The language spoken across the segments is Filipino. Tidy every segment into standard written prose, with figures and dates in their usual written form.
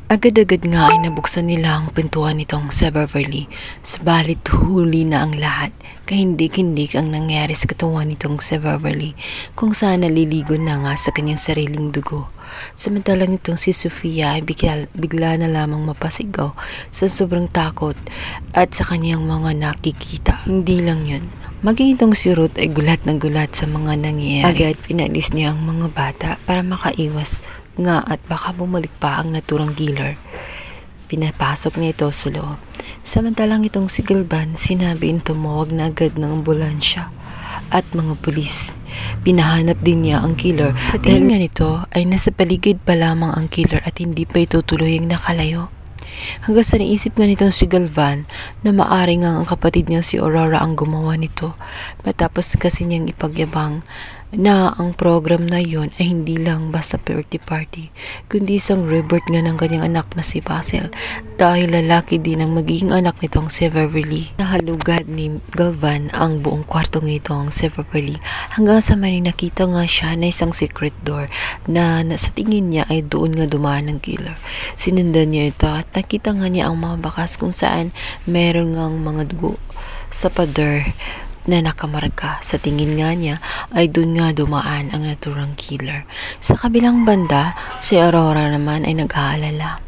Agad-agad nga ay nabuksan nila ang pintuan nitong sa Beverly, subalit huli na ang lahat. Kahindik-hindik ang nangyari sa katawan nitong sa Beverly, kung saan naliligo na nga sa kanyang sariling dugo. Samantalang itong si Sofia ay bigla na lamang mapasigaw sa sobrang takot at sa kanyang mga nakikita. Hindi lang yun, maging itong si Ruth ay gulat na gulat sa mga nangyayari. Agad pinalis niya ang mga bata para makaiwas nga at baka bumalik pa ang naturang killer. Pinapasok niya ito sa loob. Samantalang itong si Galvan, sinabi tumawag na agad ng ambulansya at mga pulis. Pinahanap din niya ang killer. Sa tingin nga nito ay nasa paligid pa lamang ang killer at hindi pa ito tuluyang nakalayo. Hanggang sa naisip nga nitong si Galvan na maaring nga ang kapatid niya si Aurora ang gumawa nito, matapos kasi niyang ipagyabang na ang program na yon ay hindi lang basta party, kundi isang rebirth nga ng kanyang anak na si Basil, dahil lalaki din ang magiging anak nitong si Beverly. Nahalugad ni Galvan ang buong kwartong nitong si Beverly, hanggang sa may nakita nga siya na isang secret door na sa tingin niya ay doon nga dumaan ng killer. Sinundan niya ito at nakita nga niya ang mga bakas kung saan meron ngang mga dugo sa pader na nakamarka. Sa tingin nga niya ay doon nga dumaan ang naturang killer. Sa kabilang banda, si Aurora naman ay nag-aalala.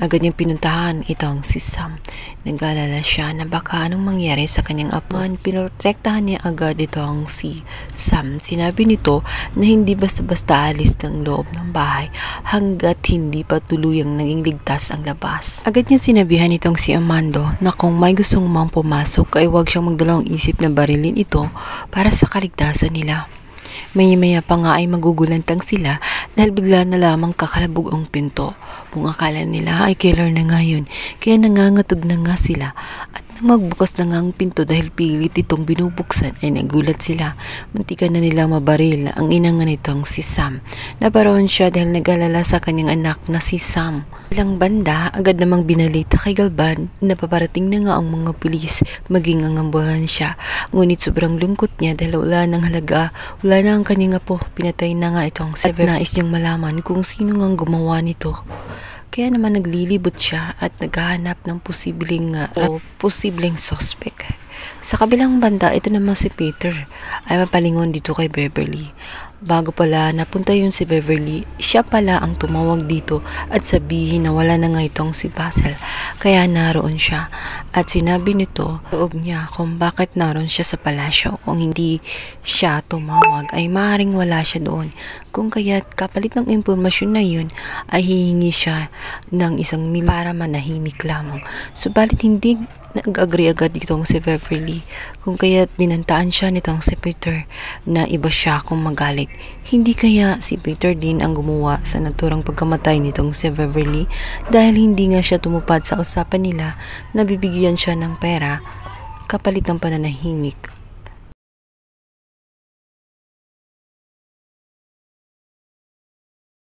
Agad niyang pinuntahan itong si Sam. Nag-aalala siya na baka anong mangyari sa kanyang apo. Pinoprotektahan niya agad itong si Sam. Sinabi nito na hindi basta-basta alis ng loob ng bahay hanggat hindi pa tuluyang naging ligtas ang labas. Agad niya sinabihan itong si Amando na kung may gustong mang pumasok ay huwag siyang magdalawang isip na barilin ito para sa kaligtasan nila. Maya-maya pa nga ay magugulantang sila dahil bigla na lamang kakalabog ang pinto. Kung akala nila ay killer na nga yun, kaya nangangatog na nga sila. At nang magbukas na nga ang pinto dahil pilit itong binubuksan ay nagulat sila. Muntikan na nila mabaril ang inanga nitong si Sam. Naparoon siya dahil nag-alala sa kanyang anak na si Sam. Ilang banda, agad namang binalita kay Galvan na paparating na nga ang mga pulis, maging ang ambulansya. Ngunit sobrang lungkot niya dahil wala nang halaga, wala na ang kanyang apo. Pinatay na nga itong si Beverly. At nais niyang malaman kung sino ngang gumawa nito. Kaya naman naglilibot siya at naghahanap ng posibleng suspect. Sa kabilang banda, ito naman si Peter ay mapalingon dito kay Beverly. Bago pala napunta yun si Beverly, siya pala ang tumawag dito at sabihin na wala na nga itong si Basil. Kaya naroon siya at sinabi nito loob niya kung bakit naroon siya sa palasyo. Kung hindi siya tumawag ay maaaring wala siya doon. Kung kaya't kapalit ng impormasyon na yun ay hihingi siya ng 1 milyon para manahimik lamang. Subalit hindi nag-agree agad itong si Beverly, kung kaya't binantaan siya nitong si Peter na iba siya kung magalit. Hindi kaya si Peter din ang gumawa sa naturang pagkamatay nitong si Beverly dahil hindi nga siya tumupad sa usapan nila na bibigyan siya ng pera kapalit ng pananahimik.